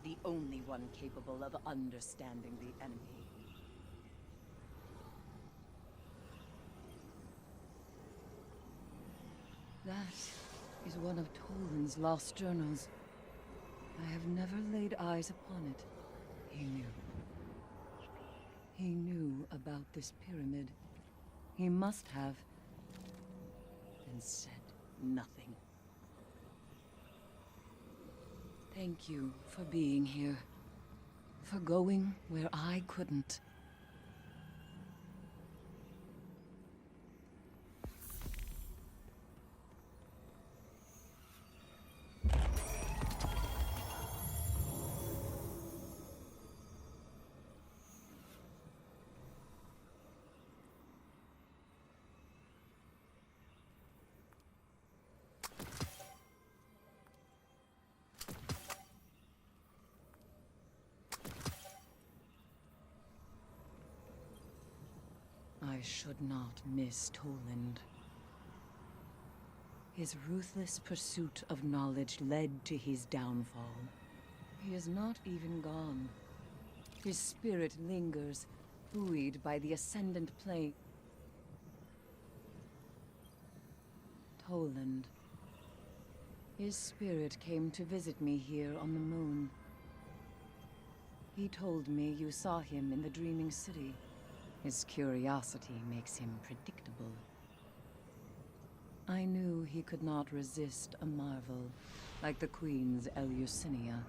the only one capable of understanding the enemy. That is one of Toland's lost journals. I have never laid eyes upon it. He knew. He knew about this pyramid. He must have. And said nothing. Thank you for being here. For going where I couldn't. I should not miss Toland. His ruthless pursuit of knowledge led to his downfall. He is not even gone. His spirit lingers, buoyed by the ascendant plane. Toland. His spirit came to visit me here on the moon. He told me you saw him in the Dreaming City. His curiosity makes him predictable. I knew he could not resist a marvel, like the Queen's Eleusinia.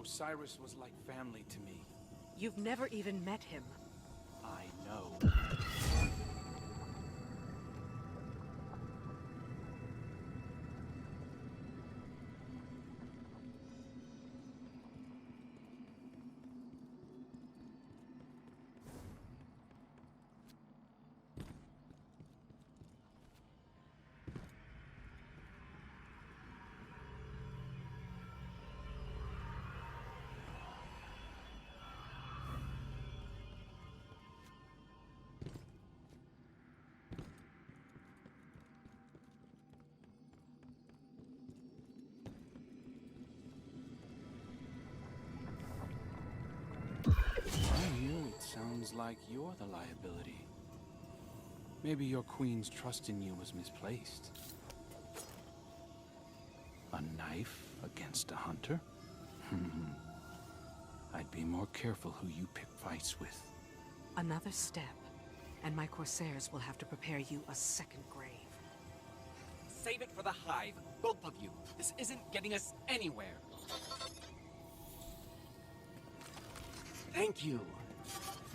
Osiris was like family to me. You've never even met him. I know. It sounds like you're the liability. Maybe your queen's trust in you was misplaced. A knife against a hunter? I'd be more careful who you pick fights with. Another step, and my Corsairs will have to prepare you a second grave. Save it for the Hive, both of you. This isn't getting us anywhere. Thank you.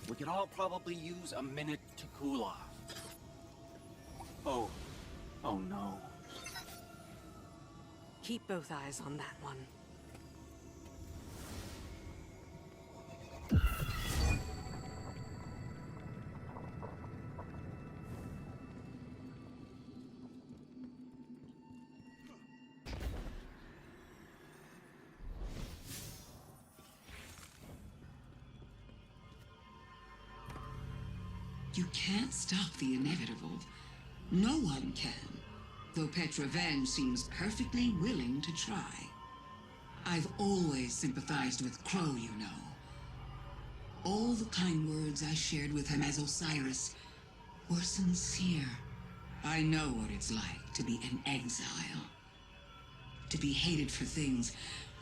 We could all probably use a minute to cool off. Oh no. Keep both eyes on that one. You can't stop the inevitable. No one can, though Petra Van seems perfectly willing to try. I've always sympathized with Crow, you know. All the kind words I shared with him as Osiris were sincere. I know what it's like to be an exile. To be hated for things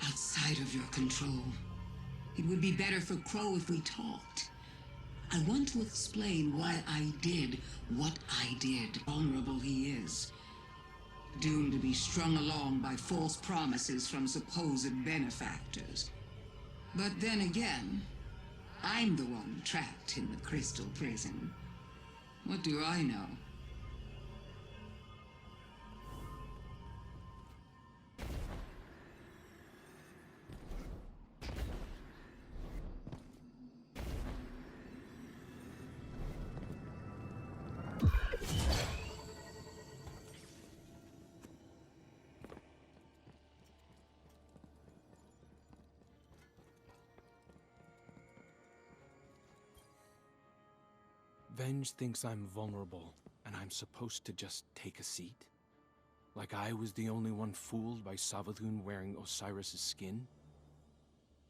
outside of your control. It would be better for Crow if we talked. I want to explain why I did what I did. Vulnerable he is. Doomed to be strung along by false promises from supposed benefactors. But then again, I'm the one trapped in the crystal prison. What do I know? Venge thinks I'm vulnerable, and I'm supposed to just take a seat? Like I was the only one fooled by Savathun wearing Osiris's skin?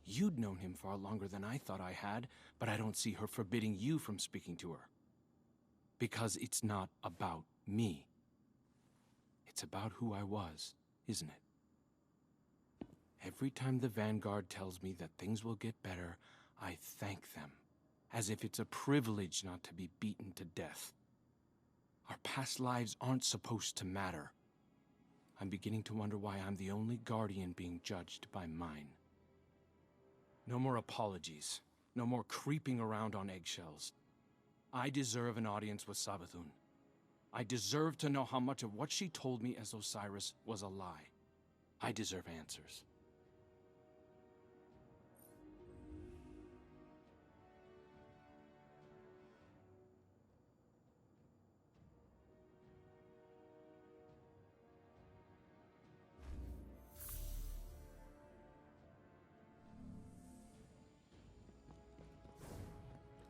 You'd known him far longer than I thought I had, but I don't see her forbidding you from speaking to her. Because it's not about me. It's about who I was, isn't it? Every time the Vanguard tells me that things will get better, I thank them. As if it's a privilege not to be beaten to death. Our past lives aren't supposed to matter. I'm beginning to wonder why I'm the only Guardian being judged by mine. No more apologies. No more creeping around on eggshells. I deserve an audience with Savathun. I deserve to know how much of what she told me as Osiris was a lie. I deserve answers.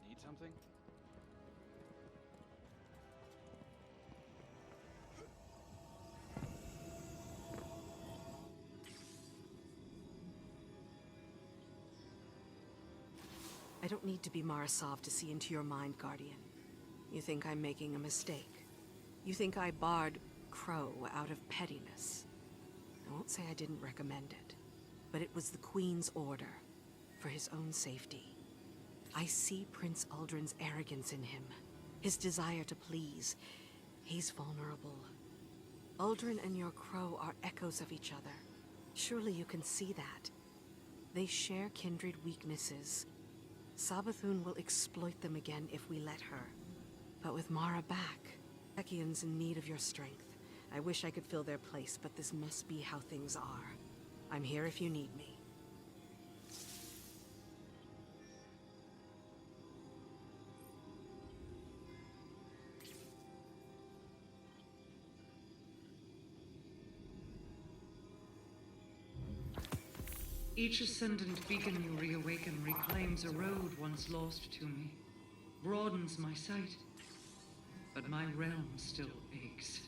Need something? I don't need to be Marasov to see into your mind, Guardian. You think I'm making a mistake. You think I barred Crow out of pettiness. I won't say I didn't recommend it, but it was the Queen's order, for his own safety. I see Prince Uldren's arrogance in him, his desire to please. He's vulnerable. Uldren and your Crow are echoes of each other. Surely you can see that. They share kindred weaknesses. Savathun will exploit them again if we let her. But with Mara back, Ekian's in need of your strength. I wish I could fill their place, but this must be how things are. I'm here if you need me. Each ascendant beacon you reawaken reclaims a road once lost to me, broadens my sight. But my realm still aches.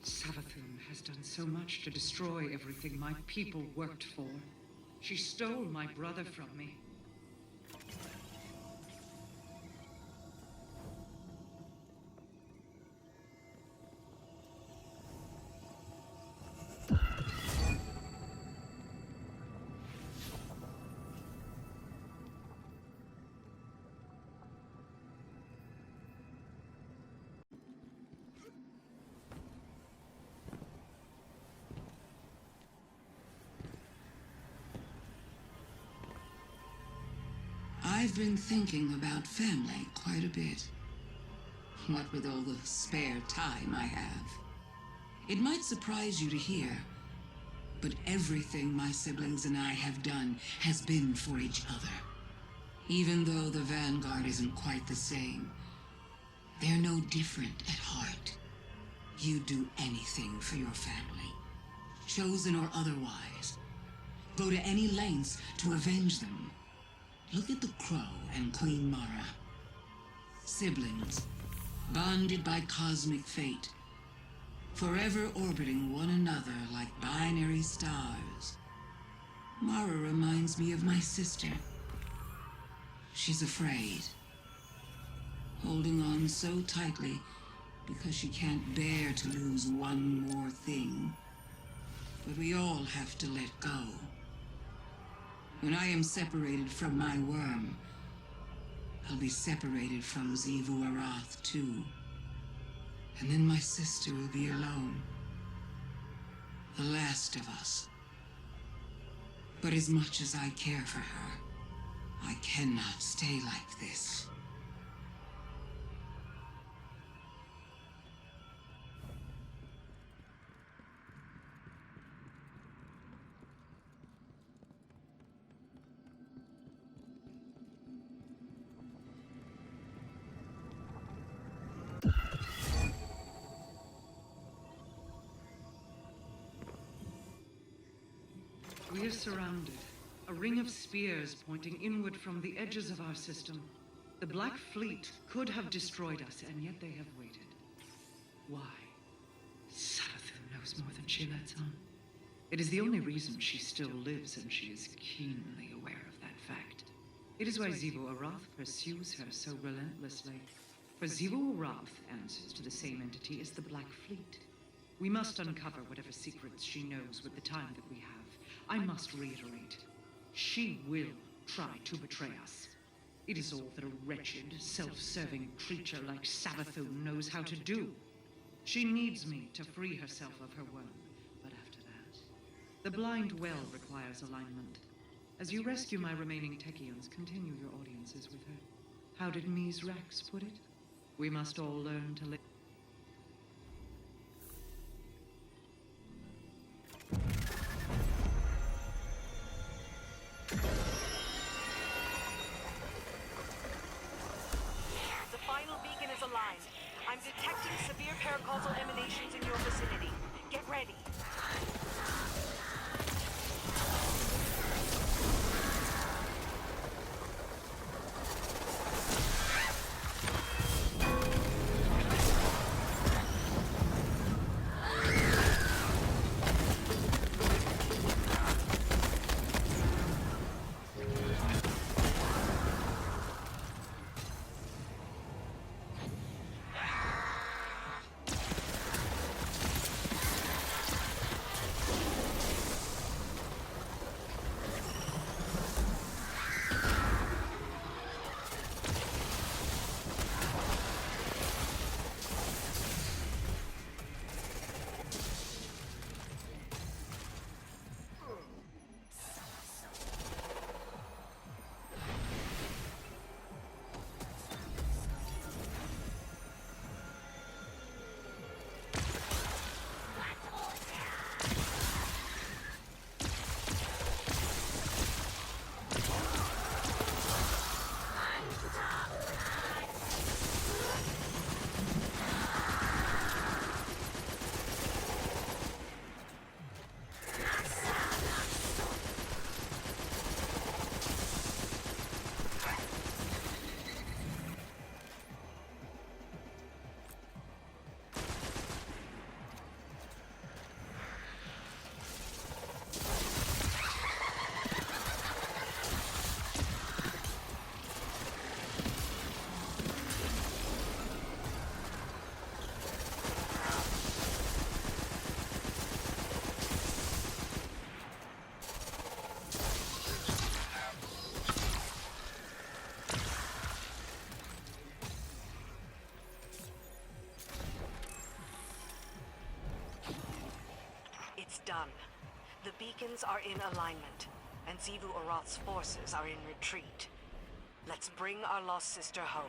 Savathun has done so much to destroy everything my people worked for. She stole my brother from me. I've been thinking about family quite a bit. What with all the spare time I have. It might surprise you to hear, but everything my siblings and I have done has been for each other. Even though the Vanguard isn't quite the same, they're no different at heart. You'd do anything for your family, chosen or otherwise. Go to any lengths to avenge them. Look at the Crow and Queen Mara. Siblings, bonded by cosmic fate, forever orbiting one another like binary stars. Mara reminds me of my sister. She's afraid, holding on so tightly because she can't bear to lose one more thing. But we all have to let go. When I am separated from my worm, I'll be separated from Xivu Arath too. And then my sister will be alone. The last of us. But as much as I care for her, I cannot stay like this. We are surrounded. A ring of spears pointing inward from the edges of our system. The Black Fleet could have destroyed us, and yet they have waited. Why? Savathun knows more than she lets on. It is the only reason she still lives, and she is keenly aware of that fact. It is why Xivu Arath pursues her so relentlessly. For Xivu Arath answers to the same entity as the Black Fleet. We must uncover whatever secrets she knows with the time that we have. I must reiterate, she will try to betray us. It is all that a wretched, self-serving creature like Savathun knows how to do. She needs me to free herself of her worm, but after that, the blind well requires alignment. As you rescue my remaining Techians, continue your audiences with her. How did Mies Rex put it? We must all learn to live. The final beacon is aligned. I'm detecting severe paracausal emanations in your vicinity. Get ready. It's done. The beacons are in alignment, and Xivu Arath's forces are in retreat. Let's bring our lost sister home.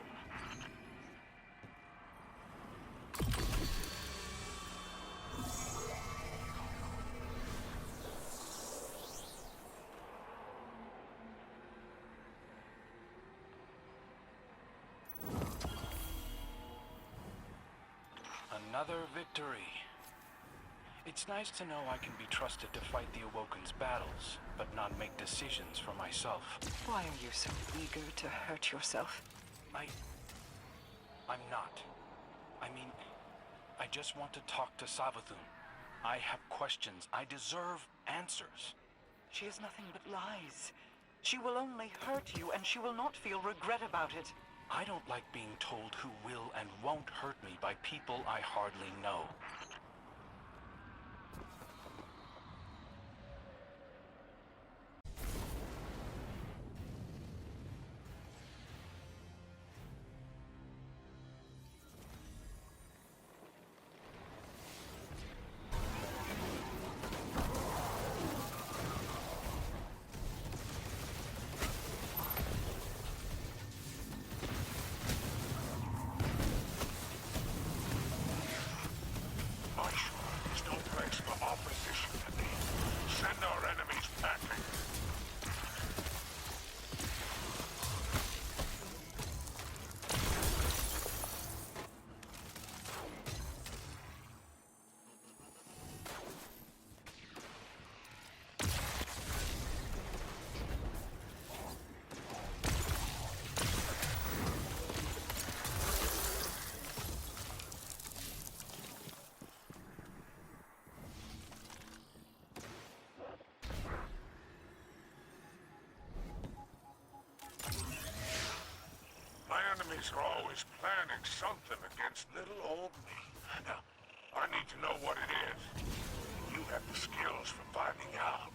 Another victory. It's nice to know I can be trusted to fight the Awoken's battles, but not make decisions for myself. Why are you so eager to hurt yourself? I'm not. I mean, I just want to talk to Savathun. I have questions. I deserve answers. She is nothing but lies. She will only hurt you, and she will not feel regret about it. I don't like being told who will and won't hurt me by people I hardly know. My shrine is no place for opposition to me. Send our enemies packing. My enemies are always planning something against little old me. Now, I need to know what it is. You have the skills for finding out.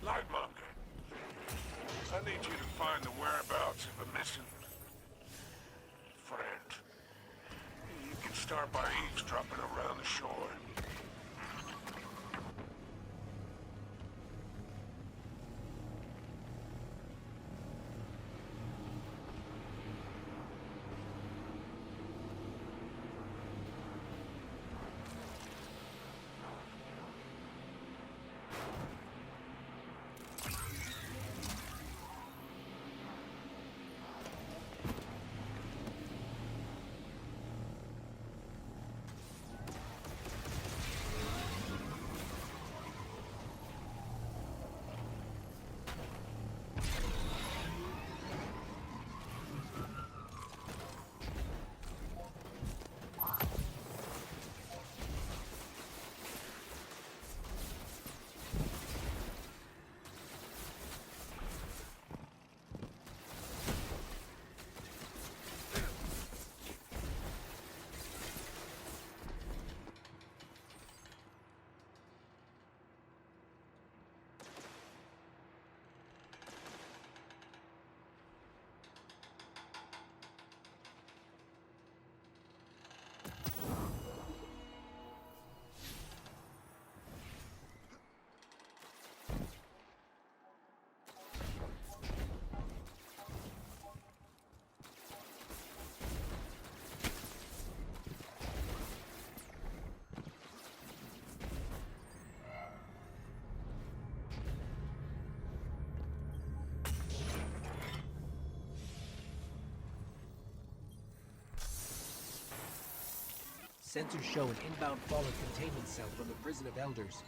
Lightmonger, I need you to find the whereabouts of a missing friend. You can start by eavesdropping around the shore. Sensors show an inbound fallen containment cell from the Prison of Elders.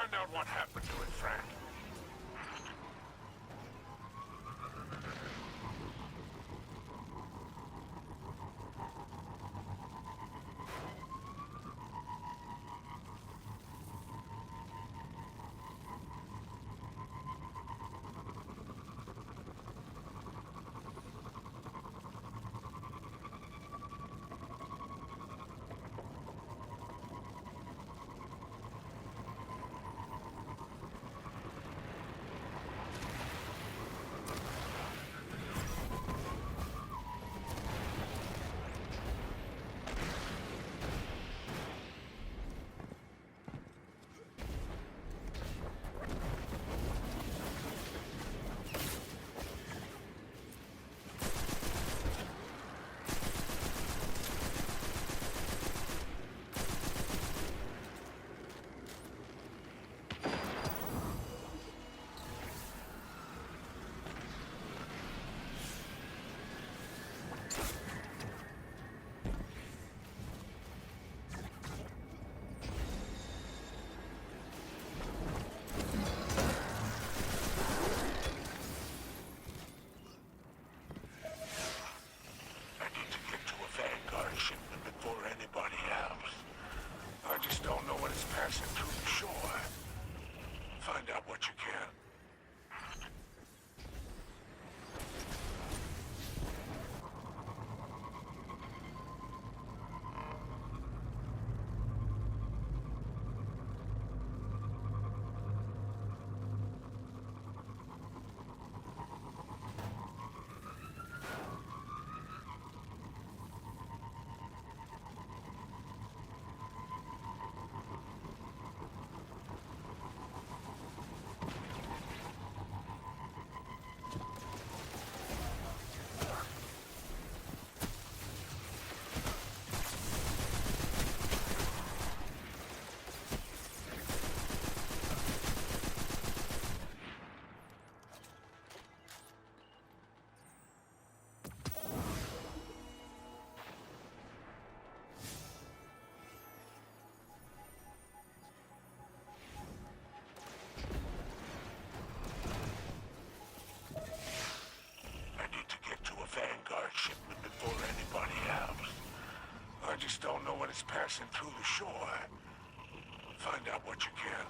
Find out what happened to it, Frank. Passing through the shore. Find out what you can. Shipment before anybody else. I just don't know when it's passing through the shore. Find out what you can.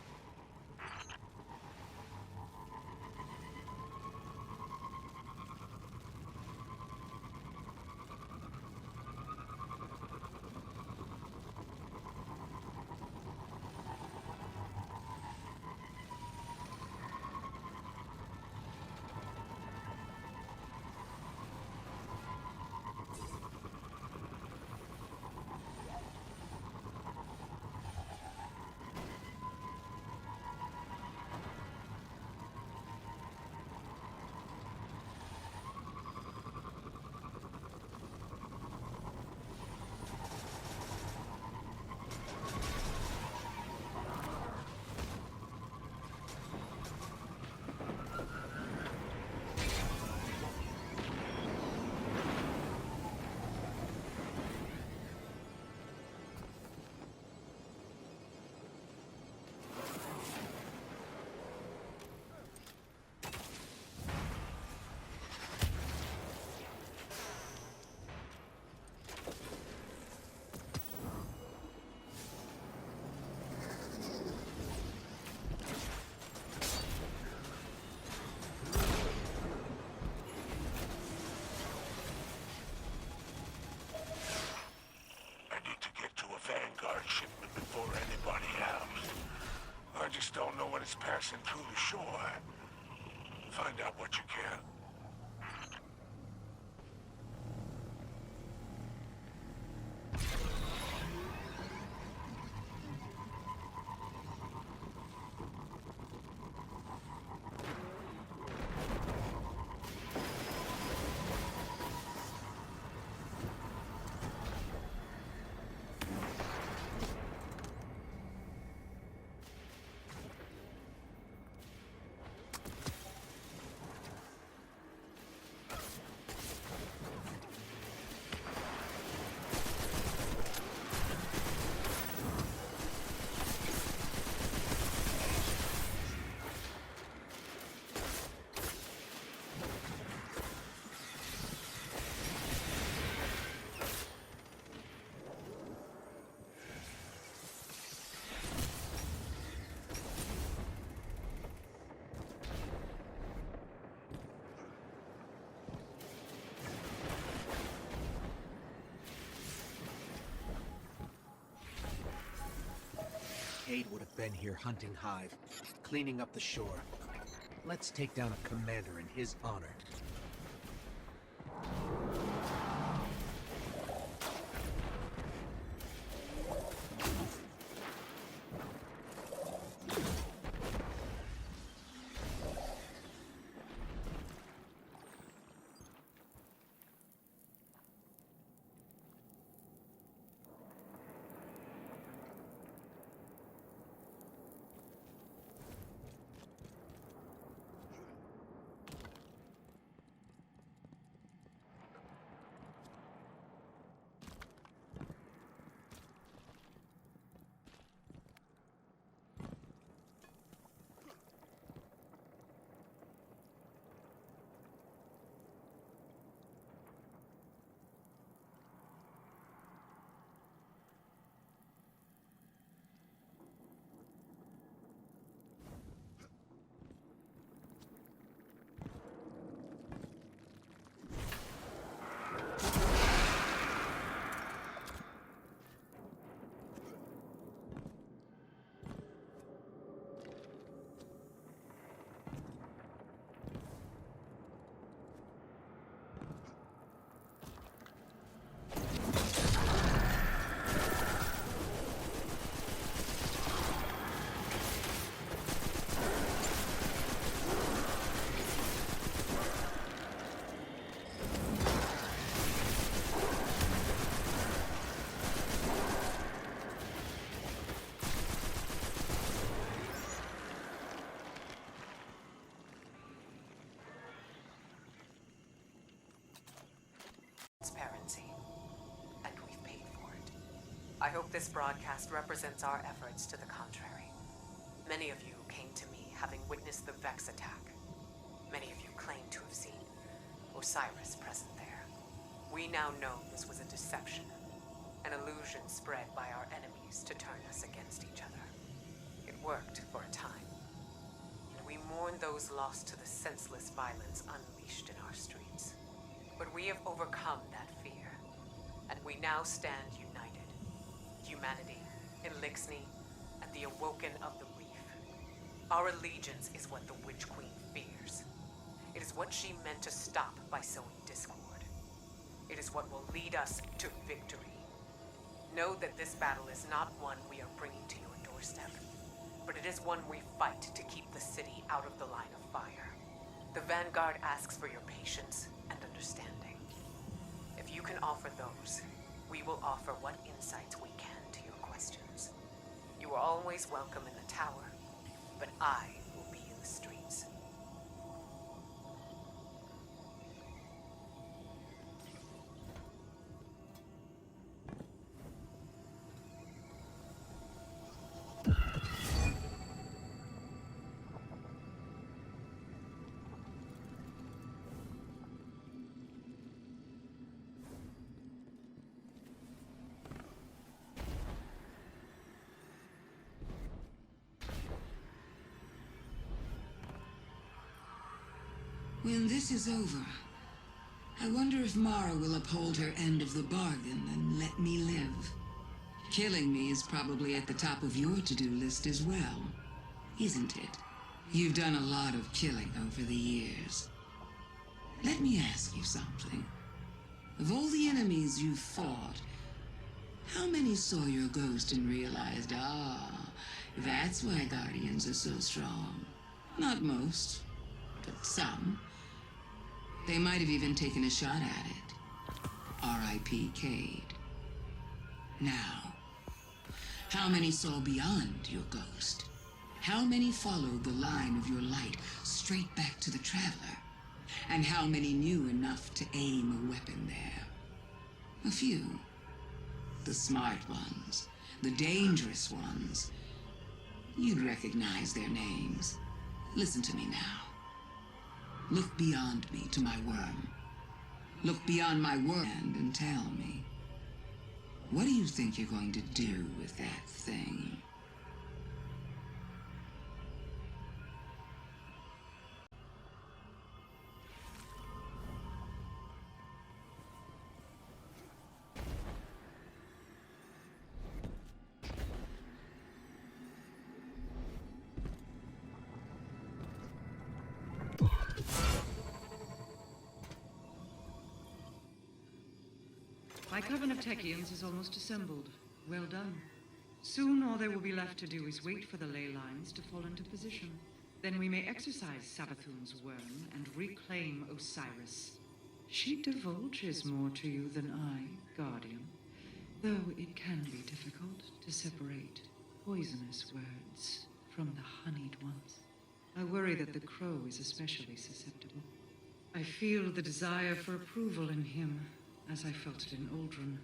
Shipment before anybody else. I just don't know when it's passing through the shore. Find out what you can. Cade would have been here hunting Hive, cleaning up the shore. Let's take down a commander in his honor. Transparency. And we've paid for it. I hope this broadcast represents our efforts to the contrary. Many of you came to me having witnessed the Vex attack. Many of you claim to have seen Osiris present there. We now know this was a deception, an illusion spread by our enemies to turn us against each other. It worked for a time, and we mourn those lost to the senseless violence unleashed in our streets. But we have overcome that fear, and we now stand united. Humanity, Elixni, and the Awoken of the Reef. Our allegiance is what the Witch Queen fears. It is what she meant to stop by sowing discord. It is what will lead us to victory. Know that this battle is not one we are bringing to your doorstep, but it is one we fight to keep the city out of the line of fire. The Vanguard asks for your patience and understanding. If you can offer those, we will offer what insights we can to your questions. You are always welcome in the tower, but I will be in the streets. When this is over, I wonder if Mara will uphold her end of the bargain and let me live. Killing me is probably at the top of your to-do list as well, isn't it? You've done a lot of killing over the years. Let me ask you something. Of all the enemies you've fought, how many saw your ghost and realized, that's why Guardians are so strong? Not most, but some. They might have even taken a shot at it. R.I.P. Cade. Now, how many saw beyond your ghost? How many followed the line of your light straight back to the Traveler? And how many knew enough to aim a weapon there? A few. The smart ones, the dangerous ones. You'd recognize their names. Listen to me now. Look beyond me to my worm. Look beyond my worm and tell me, what do you think you're going to do with that thing? My coven of Techians is almost assembled. Well done. Soon all there will be left to do is wait for the ley lines to fall into position. Then we may exercise Savathun's worm and reclaim Osiris. She divulges more to you than I, Guardian, though it can be difficult to separate poisonous words from the honeyed ones. I worry that the crow is especially susceptible. I feel the desire for approval in him, as I felt it in Aldrin,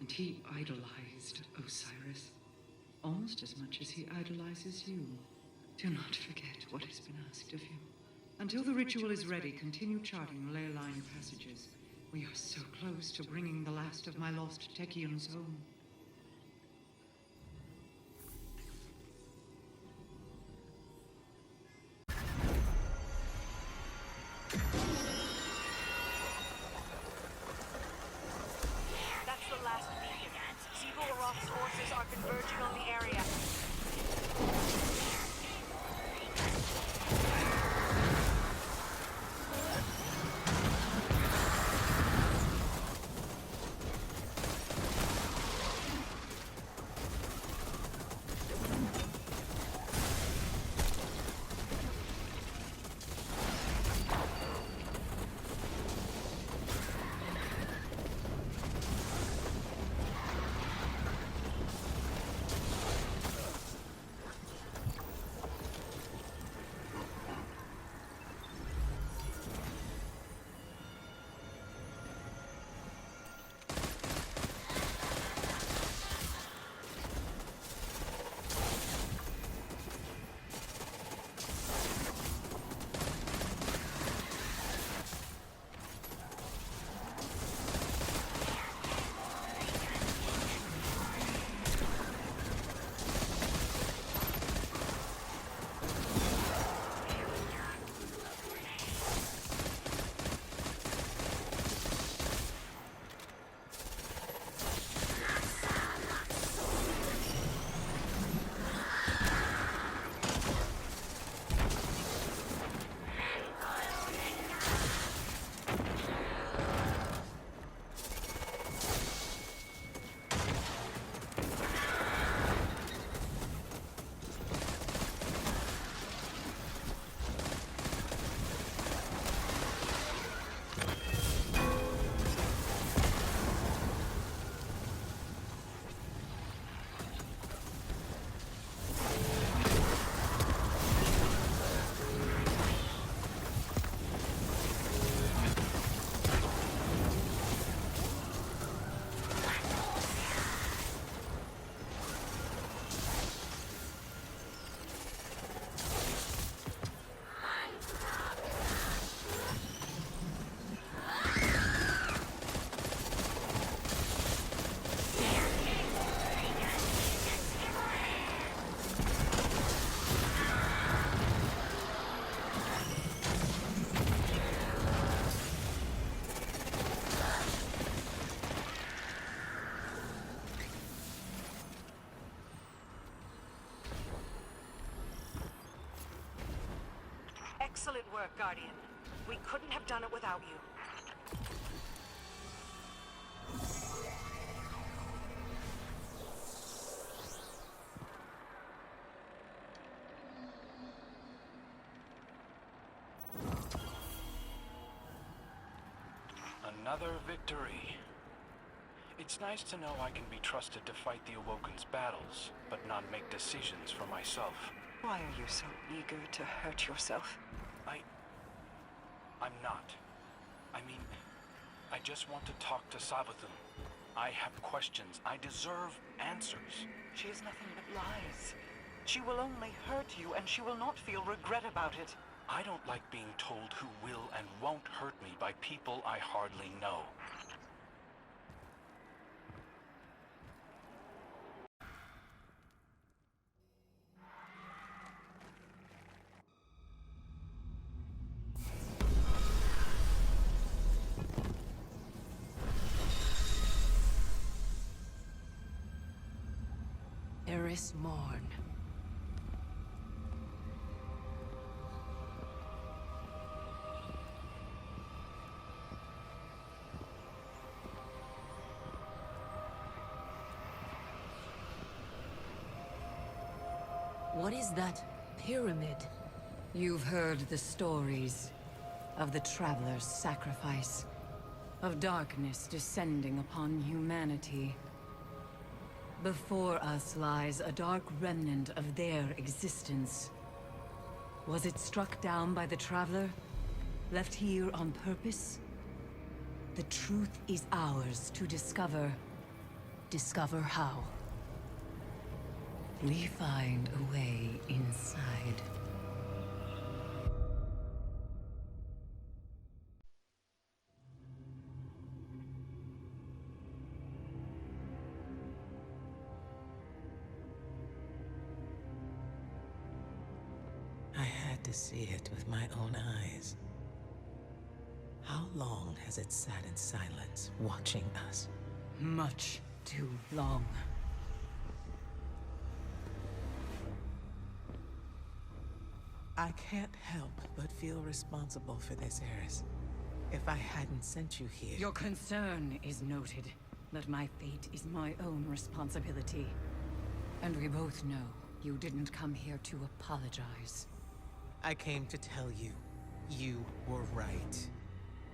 and he idolized Osiris, almost as much as he idolizes you. Do not forget what has been asked of you. Until the ritual is ready, continue charting ley line passages. We are so close to bringing the last of my lost Techians home. That's the last beacon. Sigurarof's forces are converging on the area. Excellent work, Guardian. We couldn't have done it without you. Another victory. It's nice to know I can be trusted to fight the Awoken's battles, but not make decisions for myself. Why are you so eager to hurt yourself? I'm not. I mean, I just want to talk to Savathun. I have questions. I deserve answers. She is nothing but lies. She will only hurt you, and she will not feel regret about it. I don't like being told who will and won't hurt me by people I hardly know. Eris Morn. What is that pyramid? You've heard the stories of the Traveler's sacrifice, of darkness descending upon humanity. Before us lies a dark remnant of their existence. Was it struck down by the Traveler? Left here on purpose? The truth is ours to discover. Discover how. We find a way inside. I had to see it with my own eyes. How long has it sat in silence, watching us? Much too long. I can't help but feel responsible for this, Eris. If I hadn't sent you here... Your concern is noted, but my fate is my own responsibility. And we both know you didn't come here to apologize. I came to tell you, you were right.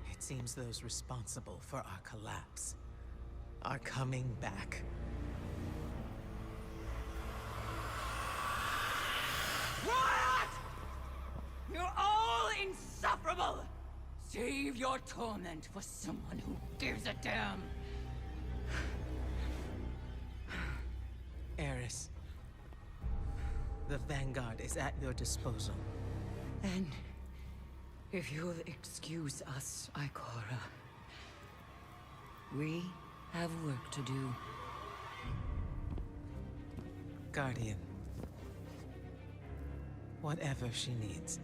It seems those responsible for our collapse are coming back. What? You're all insufferable! Save your torment for someone who gives a damn. Eris, the Vanguard is at your disposal. And if you'll excuse us, Ikora, we have work to do. Guardian. Whatever she needs.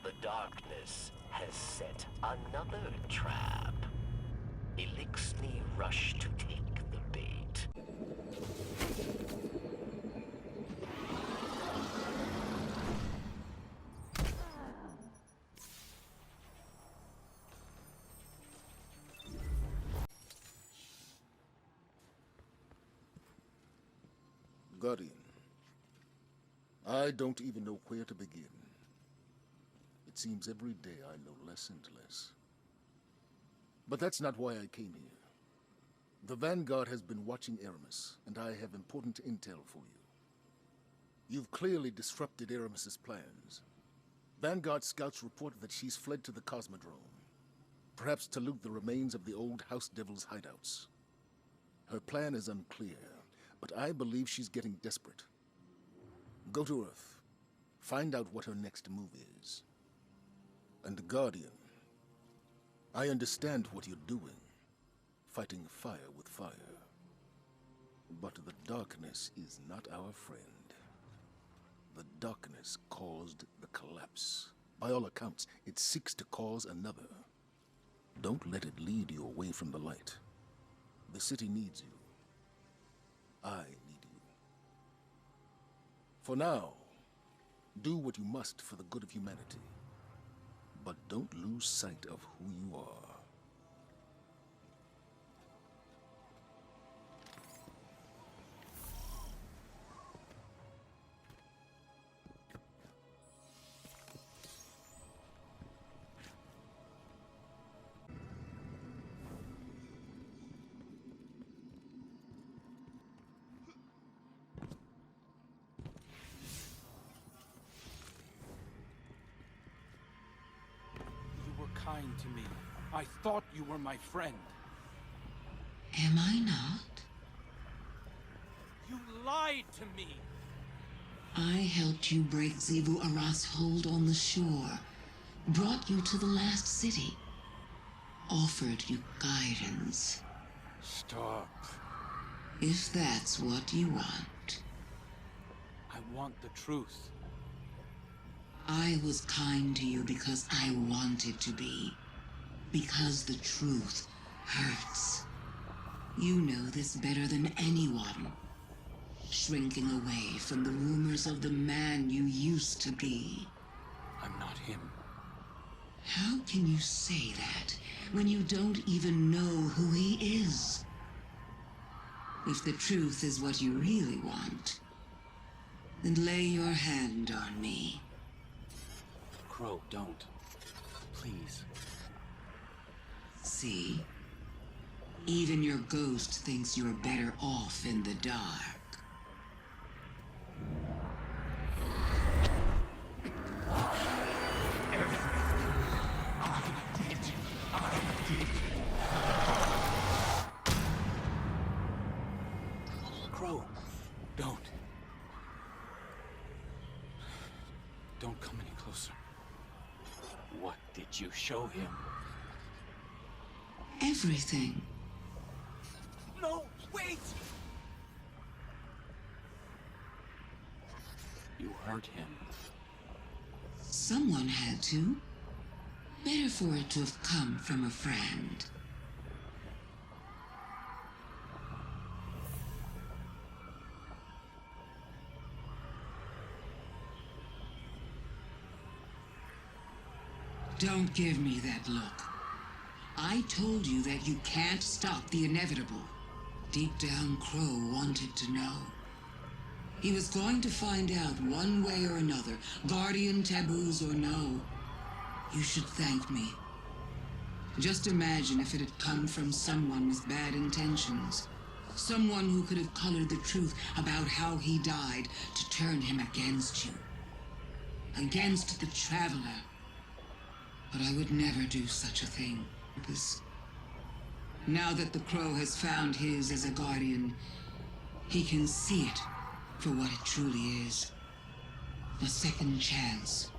The darkness has set another trap. Elixni rush to take the bait. Guardian, I don't even know where to begin. It seems every day I know less and less. But that's not why I came here. The Vanguard has been watching Aramis, and I have important intel for you. You've clearly disrupted Aramis's plans. Vanguard scouts report that she's fled to the Cosmodrome, perhaps to loot the remains of the old House Devil's hideouts. Her plan is unclear, but I believe she's getting desperate. Go to Earth. Find out what her next move is. And Guardian, I understand what you're doing, fighting fire with fire. But the darkness is not our friend. The darkness caused the collapse. By all accounts, it seeks to cause another. Don't let it lead you away from the light. The city needs you. I need you. For now, do what you must for the good of humanity. But don't lose sight of who you are. lying to me. I thought you were my friend. Am I not? You lied to me! I helped you break Zivu Aras's hold on the shore, brought you to the last city, offered you guidance. Stop. If that's what you want. I want the truth. I was kind to you because I wanted to be. Because the truth hurts. You know this better than anyone. Shrinking away from the rumors of the man you used to be. I'm not him. How can you say that when you don't even know who he is? If the truth is what you really want, then lay your hand on me. Crow, don't. Please. See? Even your ghost thinks you're better off in the dark. Crow, don't. Don't come any closer. What did you show him? Everything. No, wait! You hurt him. Someone had to. Better for it to have come from a friend. Don't give me that look. I told you that you can't stop the inevitable. Deep down, Crow wanted to know. He was going to find out one way or another, guardian taboos or no. You should thank me. Just imagine if it had come from someone with bad intentions. Someone who could have colored the truth about how he died to turn him against you. Against the Traveler. But I would never do such a thing. Now that the Crow has found his as a guardian, he can see it for what it truly is. A second chance.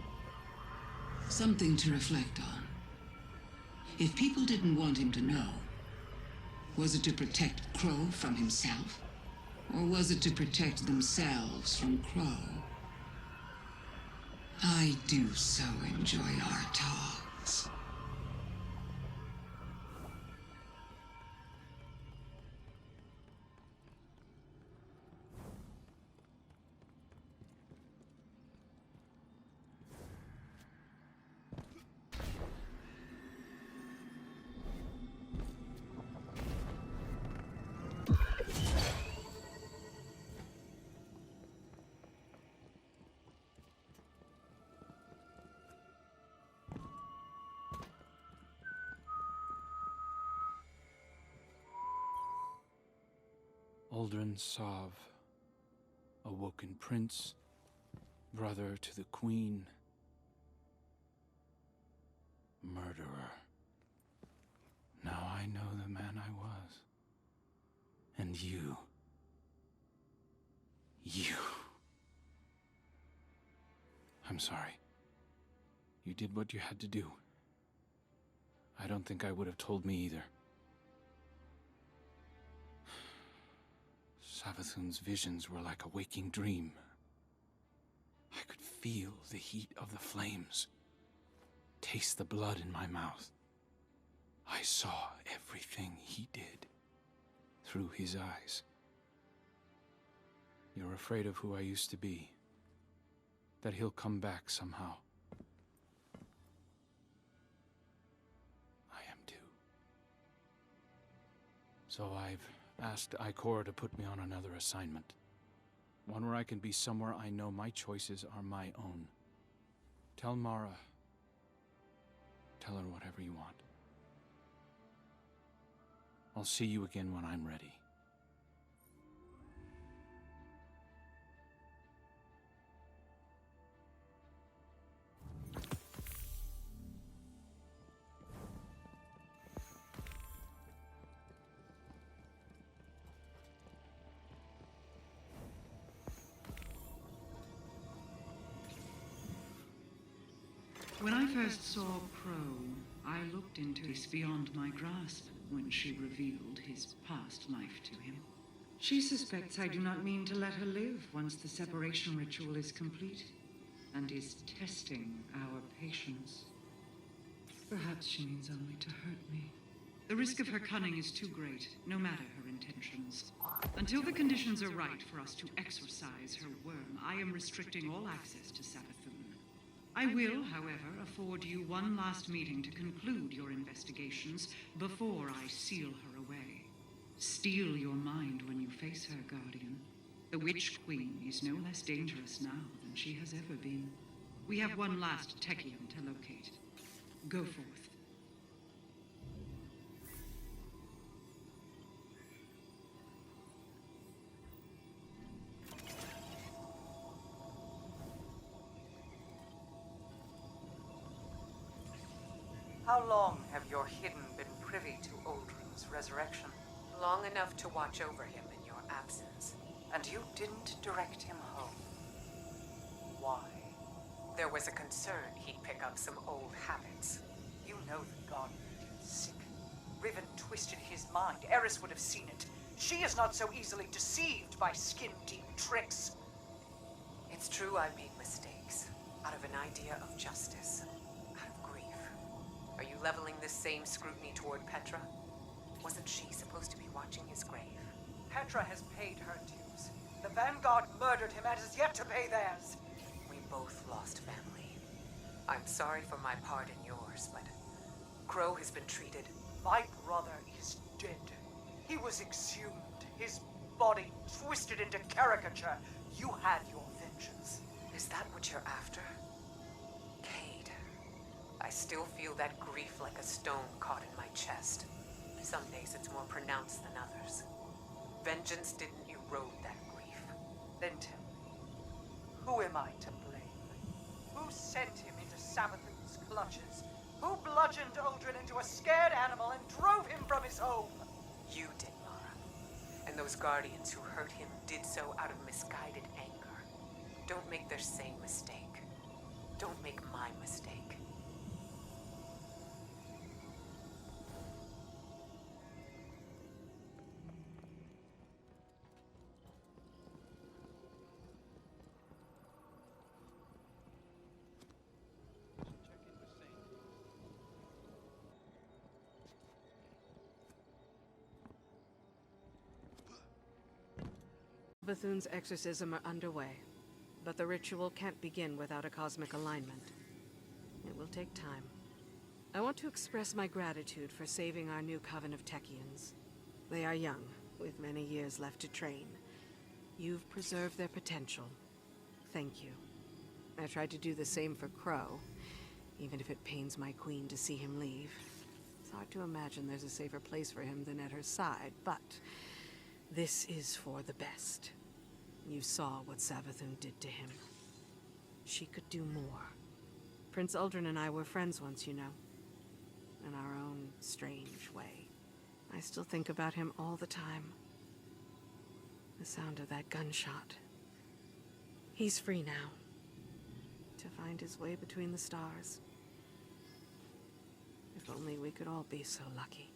Something to reflect on. If people didn't want him to know, was it to protect Crow from himself? Or was it to protect themselves from Crow? I do so enjoy our talks. Aldrin Sov, awoken prince, brother to the queen, murderer. Now I know the man I was. And you. I'm sorry. You did what you had to do. I don't think I would have told me either. Savathun's visions were like a waking dream. I could feel the heat of the flames, taste the blood in my mouth. I saw everything he did through his eyes. You're afraid of who I used to be, that he'll come back somehow. I am too. So I've asked Ikor to put me on another assignment. One where I can be somewhere I know my choices are my own. Tell Mara. Tell her whatever you want. I'll see you again when I'm ready. When I first saw Crow, I looked into this beyond my grasp when she revealed his past life to him. She suspects I do not mean to let her live once the separation ritual is complete, and is testing our patience. Perhaps she means only to hurt me. The risk of her cunning is too great, no matter her intentions. Until the conditions are right for us to exorcise her worm, I am restricting all access to Savathun. I will, however, afford you one last meeting to conclude your investigations before I seal her away. Steel your mind when you face her, Guardian. The Witch Queen is no less dangerous now than she has ever been. We have one last Techium to locate. Go forth. How long have your hidden been privy to Uldren's resurrection? Long enough to watch over him in your absence. And you didn't direct him home. Why? There was a concern he'd pick up some old habits. You know the Guardian is sick. Riven twisted his mind. Eris would have seen it. She is not so easily deceived by skin-deep tricks. It's true I made mistakes. Out of an idea of justice. Out of grief. Are you leveling this same scrutiny toward Petra? Wasn't she supposed to be watching his grave? Petra has paid her dues. The Vanguard murdered him and is yet to pay theirs. We both lost family. I'm sorry for my part in yours, but Crow has been treated. My brother is dead. He was exhumed, his body twisted into caricature. You had your vengeance. Is that what you're after? Cade, I still feel that grief like a stone caught in my chest. Some days it's more pronounced than others. Vengeance didn't erode that grief. Then tell me, who am I to blame? Who sent him into Savathun's clutches? Who bludgeoned Uldren into a scared animal and drove him from his home? You did, Mara. And those Guardians who hurt him did so out of misguided anger. Don't make their same mistake. Don't make my mistake. Bethune's exorcism are underway, but the ritual can't begin without a cosmic alignment. It will take time. I want to express my gratitude for saving our new coven of Techians. They are young, with many years left to train. You've preserved their potential. Thank you. I tried to do the same for Crow, even if it pains my queen to see him leave. It's hard to imagine there's a safer place for him than at her side, but this is for the best. You saw what Savathun did to him. She could do more. Prince Uldren and I were friends once, you know. In our own strange way. I still think about him all the time. The sound of that gunshot. He's free now. To find his way between the stars. If only we could all be so lucky.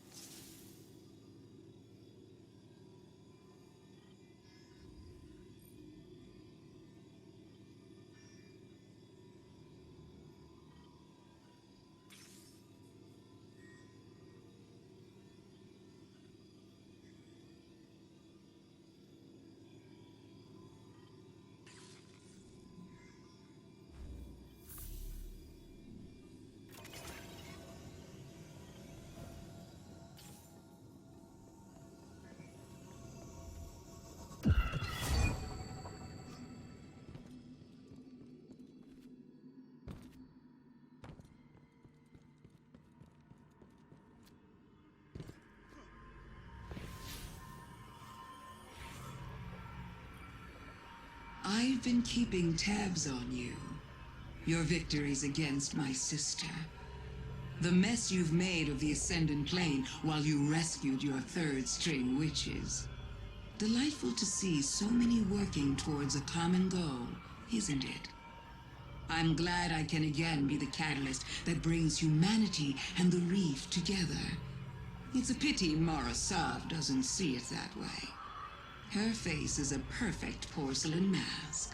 I've been keeping tabs on you. Your victories against my sister. The mess you've made of the Ascendant Plane while you rescued your third-string witches. Delightful to see so many working towards a common goal, isn't it? I'm glad I can again be the catalyst that brings humanity and the reef together. It's a pity Mara Sov doesn't see it that way. Her face is a perfect porcelain mask.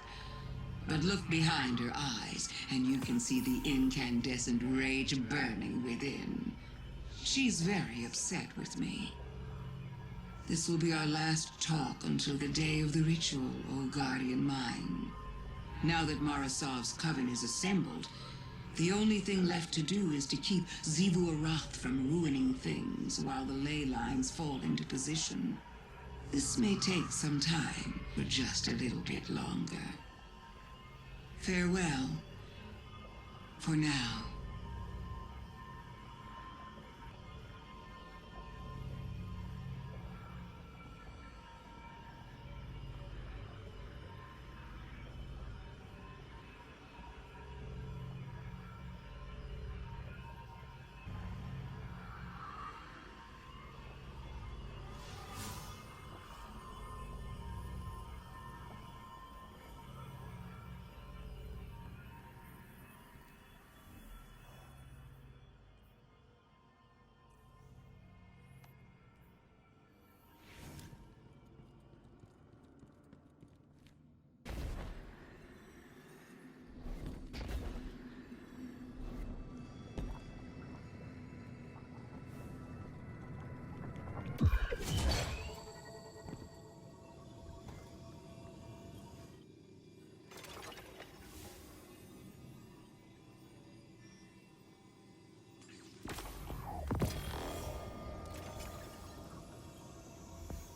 But look behind her eyes, and you can see the incandescent rage burning within. She's very upset with me. This will be our last talk until the day of the ritual, O Guardian Mine. Now that Marasov's coven is assembled, the only thing left to do is to keep Zivu Arath from ruining things while the ley lines fall into position. This may take some time, but just a little bit longer. Farewell. For now.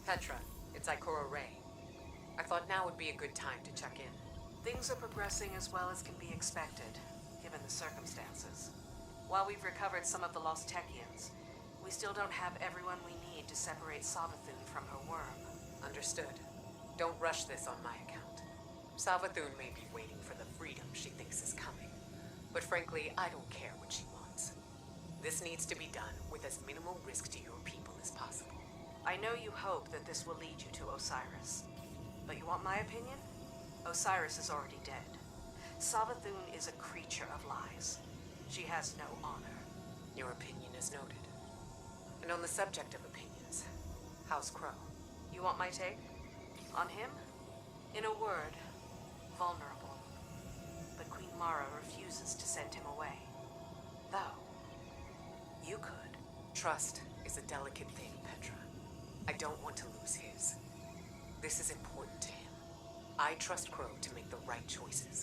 Petra, it's Ikora Ray. I thought now would be a good time to check in. Things are progressing as well as can be expected, given the circumstances. While we've recovered some of the lost Techians, we still don't have everyone we need to separate Savathun from her worm. Understood. Don't rush this on my account. Savathun may be waiting for the freedom she thinks is coming, but frankly, I don't care what she wants. This needs to be done with as minimal risk to your people as possible. I know you hope that this will lead you to Osiris. But you want my opinion? Osiris is already dead. Savathun is a creature of lies. She has no honor. Your opinion is noted. And on the subject of opinions, how's Crow? You want my take? On him? In a word, vulnerable. But Queen Mara refuses to send him away. Though, you could. Trust is a delicate thing, Petra. I don't want to lose his. This is important to him. I trust Crow to make the right choices.